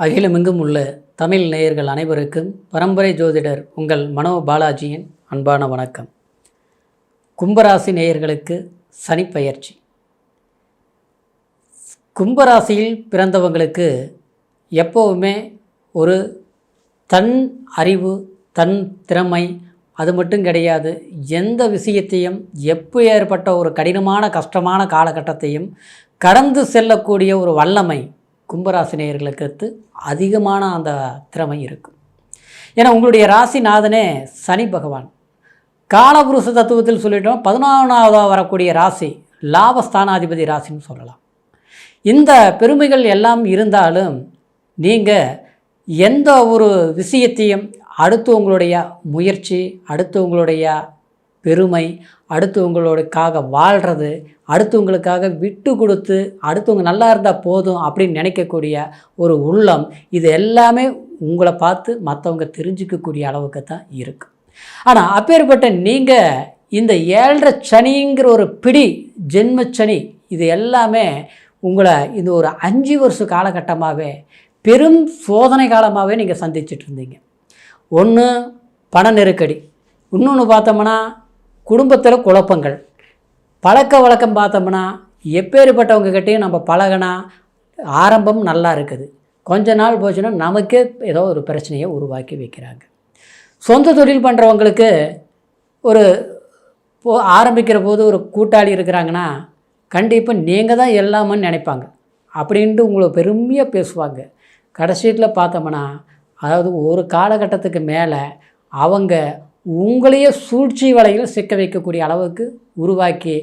அகிலமெங்கும் உள்ள தமிழ் நேயர்கள் அனைவருக்கும் பரம்பரை ஜோதிடர் உங்கள் மனோ பாலாஜியின் அன்பான வணக்கம். கும்பராசி நேயர்களுக்கு சனிப்பெயர்ச்சி. கும்பராசியில் பிறந்தவங்களுக்கு எப்போவுமே ஒரு தன் அறிவு, தன் திறமை அது மட்டும் கிடையாது. எந்த விஷயத்தையும் எப்போ ஏற்பட்ட ஒரு கடினமான கஷ்டமான காலகட்டத்தையும் கடந்து செல்லக்கூடிய ஒரு வல்லமை கும்பராசி நேயர்களுக்கு அதிகமான அந்த திறமை இருக்கும். ஏன்னா உங்களுடைய ராசிநாதனே சனி பகவான். காலபுருஷ தத்துவத்தில் சொல்லிட்டோம் 11ஆவதாக வரக்கூடிய ராசி லாபஸ்தானாதிபதி ராசின்னு சொல்லலாம். இந்த பெருமைகள் எல்லாம் இருந்தாலும் நீங்கள் எந்த ஒரு விஷயத்தையும் அடுத்து உங்களுடைய முயற்சி, அடுத்து உங்களுடைய பெருமை, அடுத்தவங்களுக்காக வாழ்கிறது, அடுத்தவங்களுக்காக விட்டு கொடுத்து அடுத்தவங்க நல்லா இருந்தால் போதும் அப்படின்னு நினைக்கக்கூடிய ஒரு உள்ளம், இது எல்லாமே உங்களை பார்த்து மற்றவங்க தெரிஞ்சிக்கக்கூடிய அளவுக்கு தான் இருக்குது. ஆனால் அப்பேற்பட்ட நீங்கள் இந்த 7.5 சனிங்கிற ஒரு பிடி ஜென்மச்சனி இது எல்லாமே உங்களை இந்த ஒரு 5 வருஷ காலகட்டமாகவே பெரும் சோதனை காலமாகவே நீங்கள் சந்திச்சிட்டு இருந்தீங்க. ஒன்று பண நெருக்கடி, இன்னொன்று பார்த்தோம்னா குடும்பத்தில் குழப்பங்கள், பழக்க வழக்கம் பார்த்தோம்னா எப்பேற்பட்டவங்ககிட்டையும் நம்ம பழகினா ஆரம்பம் நல்லா இருக்குது, கொஞ்ச நாள் போச்சுன்னா நமக்கே ஏதோ ஒரு பிரச்சனையை உருவாக்கி வைக்கிறாங்க. சொந்த தொழில் பண்ணுறவங்களுக்கு ஒரு ஆரம்பிக்கிற போது ஒரு கூட்டாளி இருக்கிறாங்கன்னா கண்டிப்பாக நீங்கள் தான் எல்லாமே நினைப்பாங்க அப்படின்ட்டு உங்களை பெருமையாக பேசுவாங்க. கடைசியில் பார்த்தோம்னா அதாவது ஒரு காலகட்டத்துக்கு மேலே அவங்க உங்களையே சூழ்ச்சி வலையில் சிக்க வைக்கக்கூடிய அளவுக்கு உருவாக்கி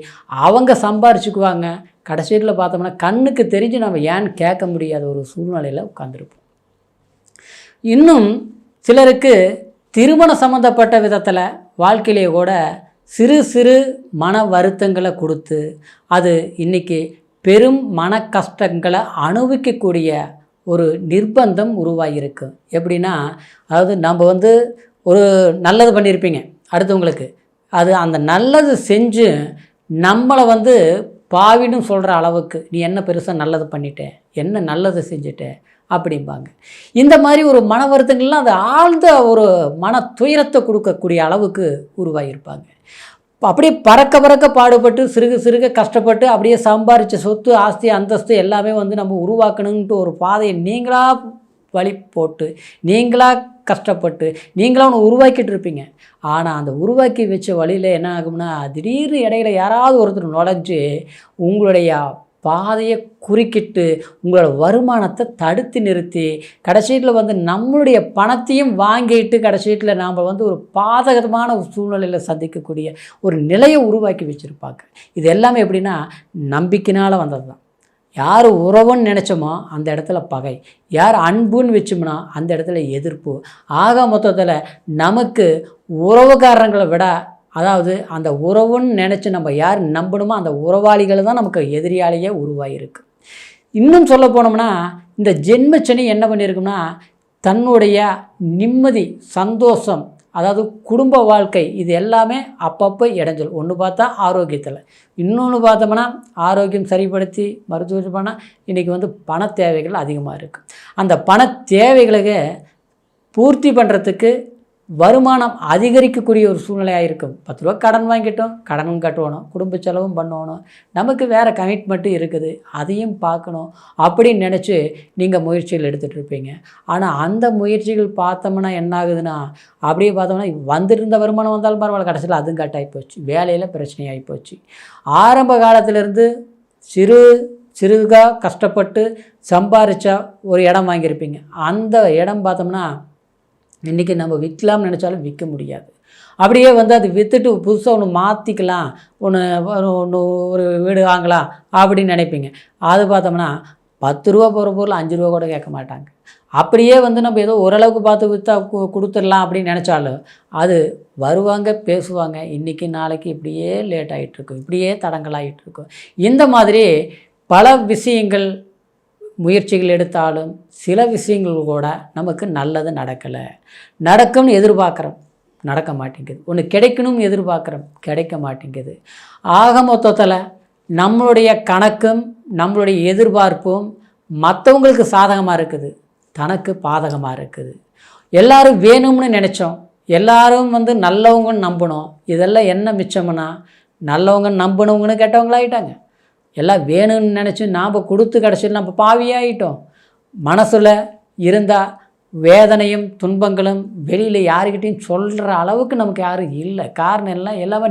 அவங்க சம்பாரிச்சுக்குவாங்க. கடைசியில் பார்த்தோம்னா கண்ணுக்கு தெரிஞ்சு நம்ம ஏன்னு கேட்க முடியாத ஒரு சூழ்நிலையில் உட்காந்துருப்போம். இன்னும் சிலருக்கு திருமணம் சம்மந்தப்பட்ட விதத்தில் வாழ்க்கையிலே கூட சிறு சிறு மன வருத்தங்களை கொடுத்து அது இன்றைக்கி பெரும் மன கஷ்டங்களை அனுபவிக்கக்கூடிய ஒரு நிர்பந்தம் உருவாகியிருக்கு. எப்படின்னா அதாவது நம்ம ஒரு நல்லது பண்ணியிருப்பீங்க அடுத்தவங்களுக்கு, அது அந்த நல்லது செஞ்சு நம்மளை பாவின்னு சொல்கிற அளவுக்கு நீ என்ன பெருசாக நல்லது பண்ணிட்ட, என்ன நல்லது செஞ்சுட்ட அப்படிம்பாங்க. இந்த மாதிரி ஒரு மன வருத்தங்கள்லாம் அது ஆழ்ந்த ஒரு மன துயரத்தை கொடுக்கக்கூடிய அளவுக்கு உருவாகியிருப்பாங்க. அப்படியே பறக்க பாடுபட்டு சிறுக கஷ்டப்பட்டு அப்படியே சம்பாரித்த சொத்து ஆஸ்தி அந்தஸ்து எல்லாமே நம்ம உருவாக்கணுன்ட்டு ஒரு பாதையை நீங்களாக வழி போட்டு நீங்களாக கஷ்டப்பட்டு நீங்களாக ஒன்று உருவாக்கிட்டு இருப்பீங்க. ஆனால் அந்த உருவாக்கி வச்ச வழியில் என்ன ஆகும்னா திடீர்னு இடையில யாராவது ஒருத்தர் நுழைஞ்சு உங்களுடைய பாதையை குறுக்கிட்டு உங்களோட வருமானத்தை தடுத்து நிறுத்தி கடைசியில் நம்மளுடைய பணத்தையும் வாங்கிட்டு கடைசியில் நாம் ஒரு பாதகமான சூழ்நிலையில் சந்திக்கக்கூடிய ஒரு நிலையை உருவாக்கி வச்சுருப்பாங்க. இது எல்லாமே எப்படின்னா நம்பிக்கையினால் வந்தது தான். யார் உறவுன்னு நினச்சோமோ அந்த இடத்துல பகை, யார் அன்புன்னு வச்சோம்னா அந்த இடத்துல எதிர்ப்பு. ஆக மொத்தத்தில் நமக்கு உறவுக்காரங்களை விட அதாவது அந்த உறவுன்னு நினச்சி நம்ம யார் நம்பணுமோ அந்த உறவாளிகள் தான் நமக்கு எதிரியாலேயே உருவாகிருக்கு. இன்னும் சொல்ல போனோம்னா இந்த ஜென்மச்சனி என்ன பண்ணியிருக்குன்னா தன்னுடைய நிம்மதி, சந்தோஷம், அதாவது குடும்ப வாழ்க்கை இது எல்லாமே அப்பப்போ இடைஞ்சல். ஒன்று பார்த்தா ஆரோக்கியத்தில், இன்னொன்று பார்த்தோம்னா ஆரோக்கியம் சரிப்படுத்தி மருத்துவம் பண்ணால் இன்றைக்கி பண தேவைகள் அதிகமாக இருக்குது. அந்த பண தேவைகளுக்கு பூர்த்தி பண்ணுறதுக்கு வருமானம் அதிகரிக்கக்கூடிய ஒரு சூழ்நிலையாக இருக்கும். 10 ரூபா கடன் வாங்கிட்டோம், கடனும் கட்டணும், குடும்ப செலவும் பண்ணணும், நமக்கு வேறு கமிட்மெண்ட்டு இருக்குது, அதையும் பார்க்கணும் அப்படின்னு நினச்சி நீங்கள் முயற்சிகள் எடுத்துகிட்டு இருப்பீங்க. ஆனால் அந்த முயற்சிகள் பார்த்தோம்னா என்ன ஆகுதுன்னா அப்படியே பார்த்தோம்னா வந்துருந்த வருமானம் வந்தாலும் பரவாயில்ல, கடைசியில் அதுவும் கட்டாகி போச்சு, வேலையில் பிரச்சனையாகி போச்சு. ஆரம்ப காலத்திலேருந்து சிறுகாக கஷ்டப்பட்டு சம்பாரித்தா ஒரு இடம் வாங்கியிருப்பீங்க. அந்த இடம் பார்த்தோம்னா இன்றைக்கி நம்ம விற்கலாம்னு நினச்சாலும் விற்க முடியாது. அப்படியே அது விற்றுட்டு புதுசாக ஒன்று மாற்றிக்கலாம், ஒரு வீடு வாங்கலாம் அப்படின்னு நினைப்பீங்க. அது பார்த்தோம்னா 10 ரூபா போகிற பொருள் 5 ரூபா கூட கேட்க மாட்டாங்க. அப்படியே நம்ம ஏதோ ஓரளவுக்கு பார்த்து விற்றா கொடுத்துடலாம் அப்படின்னு நினச்சாலும் அது வருவாங்க பேசுவாங்க, இன்றைக்கி நாளைக்கு இப்படியே லேட் ஆகிட்டுருக்கும், இப்படியே தடங்களாகிட்டுருக்கும். இந்த மாதிரி பல விஷயங்கள் முயற்சிகள் எடுத்தாலும் சில விஷயங்கள் கூட நமக்கு நல்லது நடக்கும்னு எதிர்பார்க்குறோம், நடக்க மாட்டேங்குது. ஒன்று கிடைக்கணும்னு எதிர்பார்க்குறோம், கிடைக்க மாட்டேங்குது. ஆக மொத்தத்தில் நம்மளுடைய கணக்கும் நம்மளுடைய எதிர்பார்ப்பும் மற்றவங்களுக்கு சாதகமாக இருக்குது, தனக்கு பாதகமாக இருக்குது. எல்லாரும் வேணும்னு நினச்சோம், எல்லாரும் நல்லவங்கன்னு நம்பணும். இதெல்லாம் என்ன மிச்சம்னா, நல்லவங்க நம்பினவங்கன்னு கெட்டவங்களாகிட்டாங்க. எல்லாம் வேணும்னு நினச்சி நாம் கொடுத்து கடைசியில் நம்ம பாவியாகிட்டோம். மனசில் இருந்தால் வேதனையும் துன்பங்களும் வெளியில் யாருக்கிட்டையும் சொல்கிற அளவுக்கு நமக்கு யாரும் இல்லை. காரணம் எல்லாம் எல்லாமே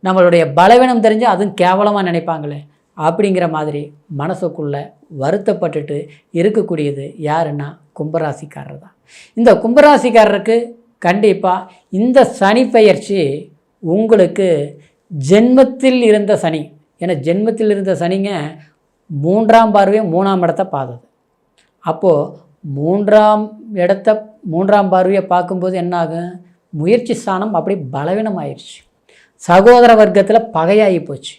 நம்மளுடைய பலவீனம் தெரிஞ்சு அதுவும் கேவலமாக நினைப்பாங்களே அப்படிங்கிற மாதிரி மனசுக்குள்ளே வருத்தப்பட்டுட்டு இருக்கக்கூடியது யாருன்னா கும்பராசிக்காரர் தான். இந்த கும்பராசிக்காரருக்கு கண்டிப்பாக இந்த சனி பெயர்ச்சி உங்களுக்கு ஜென்மத்தில் இருந்த சனி, ஏன்னா ஜென்மத்தில் இருந்த சனிங்க 3ஆம் பார்வையை 3ஆம் இடத்தை பார்த்தது. அப்போது 3ஆம் பார்வையை பார்க்கும்போது என்ன ஆகும், முயற்சி ஸ்தானம் அப்படி பலவீனமாயிடுச்சு. சகோதர வர்க்கத்தில் பகையாகி போச்சு.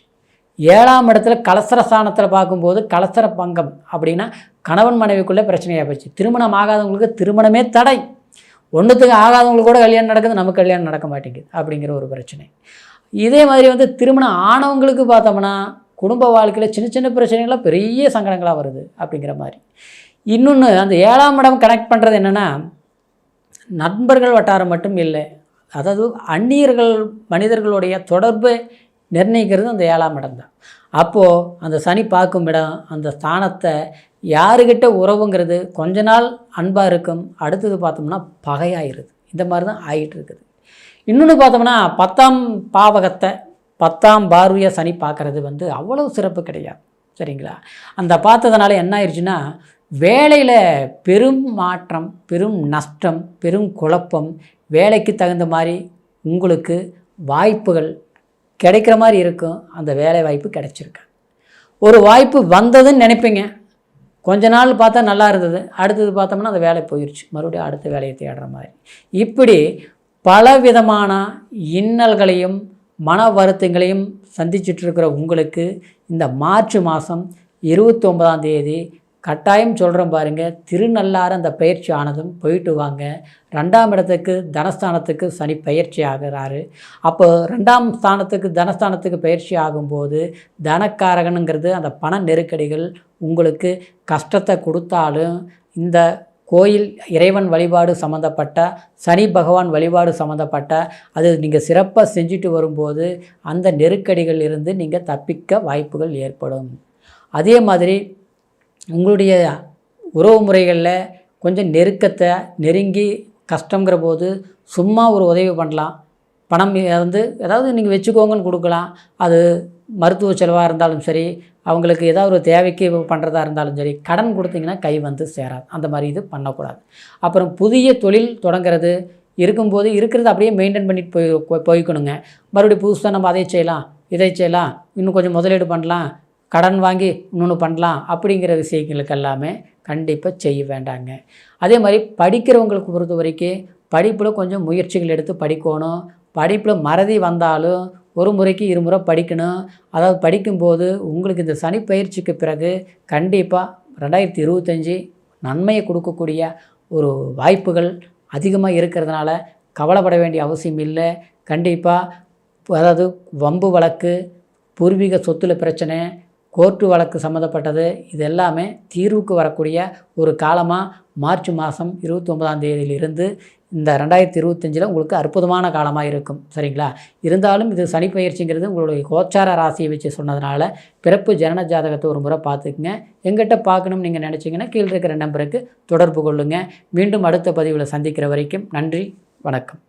7ஆம் இடத்துல கலசர ஸ்தானத்தில் பார்க்கும்போது கலசர பங்கம் அப்படின்னா கணவன் மனைவிக்குள்ளே பிரச்சனையாக போச்சு. திருமணம் ஆகாதவங்களுக்கு திருமணமே தடை, ஒன்றுத்துக்கு ஆகாதவங்களுக்கு கூட கல்யாணம் நடக்குது, நமக்கு கல்யாணம் நடக்க மாட்டேங்குது அப்படிங்கிற ஒரு பிரச்சனை. இதே மாதிரி திருமணம் ஆனவங்களுக்கு பார்த்தோம்னா குடும்ப வாழ்க்கையில் சின்ன சின்ன பிரச்சனைகளாக பெரிய சங்கடங்களாக வருது அப்படிங்கிற மாதிரி. இன்னொன்று, அந்த 7ஆம் இடம் கனெக்ட் பண்ணுறது என்னென்னா, நண்பர்கள் வட்டாரம் மட்டும் இல்லை, அதாவது அந்நியர்கள் மனிதர்களுடைய தொடர்பை நிர்ணயிக்கிறது அந்த 7ஆம் இடம் தான். அப்போது அந்த சனி பார்க்கும் இடம், அந்த ஸ்தானத்தை யாருக்கிட்ட உறவுங்கிறது கொஞ்ச நாள் அன்பாக இருக்கும், அடுத்தது பார்த்தோம்னா பகையாயிருது. இந்த மாதிரி தான் ஆகிட்டு இருக்குது. இன்னொன்று பார்த்தோம்னா 10ஆம் பாவகத்தை 10ஆம் பார்வையை சனி பார்க்குறது அவ்வளோ சிறப்பு கிடையாது, சரிங்களா? அந்த பார்த்ததுனால என்ன ஆயிடுச்சுன்னா, வேலையில் பெரும் மாற்றம், பெரும் நஷ்டம், பெரும் குழப்பம், வேலைக்கு தகுந்த மாதிரி உங்களுக்கு வாய்ப்புகள் கிடைக்கிற மாதிரி இருக்கும். அந்த வேலை வாய்ப்பு கிடைச்சிருக்கு. ஒரு வாய்ப்பு வந்ததுன்னு நினைப்பீங்க, கொஞ்ச நாள் பார்த்தா நல்லா இருந்தது, அடுத்தது பார்த்தோம்னா அந்த வேலை போயிடுச்சு, மறுபடியும் அடுத்த வேலையை தேடுற மாதிரி. இப்படி பலவிதமான இன்னல்களையும் மன வருத்தங்களையும் சந்திச்சிட்ருக்கிற உங்களுக்கு இந்த மார்ச் மாதம் 29ஆம் தேதி கட்டாயம் சொல்கிறோம் பாருங்கள், திருநள்ளாறு அந்த பயிற்சி ஆனதும் போயிட்டு வாங்க. 2ஆம் இடத்துக்கு தனஸ்தானத்துக்கு சனி பயிற்சி ஆகிறாரு. அப்போ 2ஆம் ஸ்தானத்துக்கு தனஸ்தானத்துக்கு பயிற்சி ஆகும்போது தனக்காரகனுங்கிறது அந்த பண நெருக்கடிகள் உங்களுக்கு கஷ்டத்தை கொடுத்தாலும், இந்த கோயில் இறைவன் வழிபாடு சம்மந்தப்பட்ட சனி பகவான் வழிபாடு சம்மந்தப்பட்ட அது நீங்கள் சிறப்பாக செஞ்சுட்டு வரும்போது அந்த நெருக்கடிகள் இருந்து நீங்கள் தப்பிக்க வாய்ப்புகள் ஏற்படும். அதே மாதிரி உங்களுடைய உறவு முறைகளில் கொஞ்சம் நெருக்கத்தை நெருங்கி கஷ்டங்கிற போது சும்மா ஒரு உதவி பண்ணலாம். பணம் ஏதாவது நீங்கள் வச்சுக்கோங்கன்னு கொடுக்கலாம். அது மருத்துவ செலவாக இருந்தாலும் சரி, அவங்களுக்கு ஏதாவது ஒரு தேவைக்கு பண்ணுறதா இருந்தாலும் சரி, கடன் கொடுத்தீங்கன்னா கை சேராது. அந்த மாதிரி இது பண்ணக்கூடாது. அப்புறம் புதிய தொழில் தொடங்கிறது இருக்கும்போது இருக்கிறத அப்படியே மெயின்டைன் பண்ணிட்டு போய்க்கணுங்க. மறுபடியும் புதுசாக நம்ம அதை செய்யலாம், இதை செய்யலாம், இன்னும் கொஞ்சம் முதலீடு பண்ணலாம், கடன் வாங்கி இன்னொன்று பண்ணலாம் அப்படிங்கிற விஷயங்களுக்கு எல்லாமே கண்டிப்பாக செய்ய வேண்டாங்க. அதே மாதிரி படிக்கிறவங்களுக்கு பொறுத்த வரைக்கும் படிப்பில் கொஞ்சம் முயற்சிகள் எடுத்து படிக்கணும். படிப்பில் மறதி வந்தாலும் ஒரு முறைக்கு 2 முறை படிக்கணும். அதாவது படிக்கும்போது உங்களுக்கு இந்த சனி பயிற்சிக்கு பிறகு கண்டிப்பாக 2025 நன்மையை கொடுக்கக்கூடிய ஒரு வாய்ப்புகள் அதிகமாக இருக்கிறதுனால கவலைப்பட வேண்டிய அவசியம் இல்லை. கண்டிப்பாக அதாவது வம்பு வழக்கு, பூர்வீக சொத்துல பிரச்சனை, கோர்ட்டு வழக்கு சம்மந்தப்பட்டது இது எல்லாமே தீர்வுக்கு வரக்கூடிய ஒரு காலமாக மார்ச் மாதம் 29ஆம் தேதியிலிருந்து இந்த 2025 உங்களுக்கு அற்புதமான காலமாக இருக்கும், சரிங்களா? இருந்தாலும் இது சனி பயிற்சிங்கிறது உங்களுடைய கோச்சார ராசியை வச்சு சொன்னதுனால பிறப்பு ஜனன ஜாதகத்தை ஒரு முறை பார்த்துக்குங்க. எங்கிட்ட பார்க்கணும்னு நீங்கள் நினச்சிங்கன்னா கீழே இருக்கிற நம்பருக்கு தொடர்பு கொள்ளுங்கள். மீண்டும் அடுத்த பதிவில் சந்திக்கிற வரைக்கும் நன்றி, வணக்கம்.